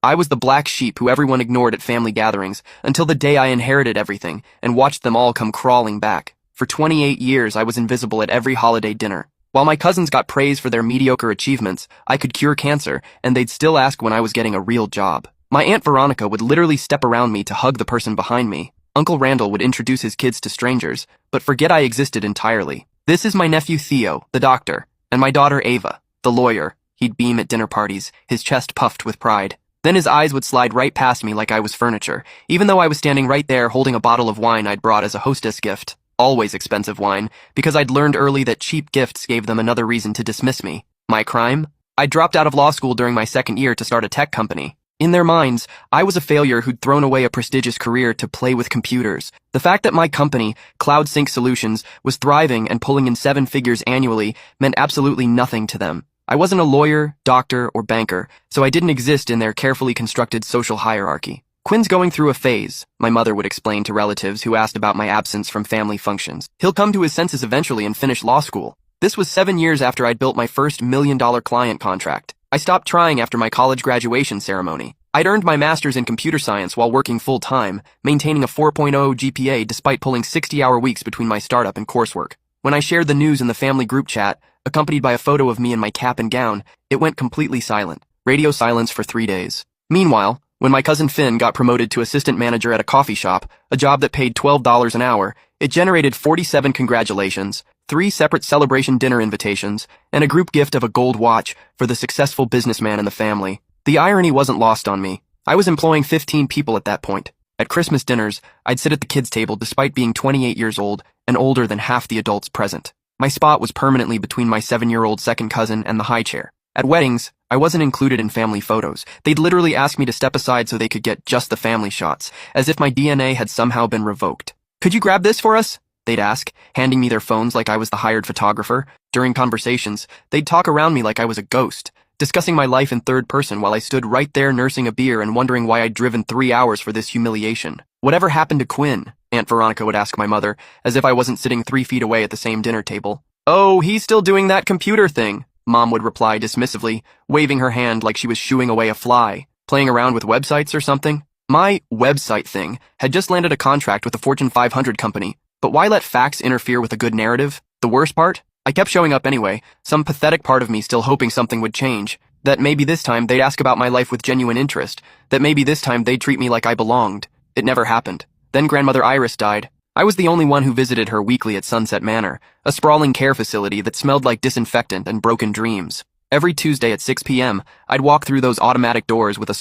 I was the black sheep who everyone ignored at family gatherings until the day I inherited everything and watched them all come crawling back. For 28 years, I was invisible at every holiday dinner. While my cousins got praise for their mediocre achievements, I could cure cancer, and they'd still ask when I was getting a real job. My Aunt Veronica would literally step around me to hug the person behind me. Uncle Randall would introduce his kids to strangers, but forget I existed entirely. This is my nephew Theo, the doctor, and my daughter Ava, the lawyer. He'd beam at dinner parties, his chest puffed with pride. Then his eyes would slide right past me like I was furniture, even though I was standing right there holding a bottle of wine I'd brought as a hostess gift. Always expensive wine, because I'd learned early that cheap gifts gave them another reason to dismiss me. My crime? I dropped out of law school during my second year to start a tech company. In their minds, I was a failure who'd thrown away a prestigious career to play with computers. The fact that my company, CloudSync Solutions, was thriving and pulling in 7 figures annually meant absolutely nothing to them. I wasn't a lawyer, doctor, or banker, so I didn't exist in their carefully constructed social hierarchy. Quinn's going through a phase, my mother would explain to relatives who asked about my absence from family functions. He'll come to his senses eventually and finish law school. This was 7 years after I'd built my first $1 million client contract. I stopped trying after my college graduation ceremony. I'd earned my master's in computer science while working full-time, maintaining a 4.0 GPA despite pulling 60-hour weeks between my startup and coursework. When I shared the news in the family group chat, accompanied by a photo of me in my cap and gown, it went completely silent. Radio silence for 3 days. Meanwhile, when my cousin Finn got promoted to assistant manager at a coffee shop, a job that paid $12 an hour, it generated 47 congratulations, 3 separate celebration dinner invitations, and a group gift of a gold watch for the successful businessman in the family. The irony wasn't lost on me. I was employing 15 people at that point. At Christmas dinners, I'd sit at the kids' table despite being 28 years old and older than half the adults present. My spot was permanently between my 7-year-old second cousin and the high chair. At weddings, I wasn't included in family photos. They'd literally ask me to step aside so they could get just the family shots, as if my DNA had somehow been revoked. "Could you grab this for us?" they'd ask, handing me their phones like I was the hired photographer. During conversations, they'd talk around me like I was a ghost, discussing my life in third person while I stood right there nursing a beer and wondering why I'd driven 3 hours for this humiliation. "Whatever happened to Quinn?" Aunt Veronica would ask my mother, as if I wasn't sitting 3 feet away at the same dinner table. "Oh, he's still doing that computer thing," Mom would reply dismissively, waving her hand like she was shooing away a fly. "Playing around with websites or something?" My website thing had just landed a contract with a Fortune 500 company, but why let facts interfere with a good narrative? The worst part? I kept showing up anyway, some pathetic part of me still hoping something would change, that maybe this time they'd ask about my life with genuine interest, that maybe this time they'd treat me like I belonged. It never happened. Then grandmother Iris died. I was the only one who visited her weekly at Sunset Manor, a sprawling care facility that smelled like disinfectant and broken dreams. Every Tuesday at 6 p.m., I'd walk through those automatic doors with a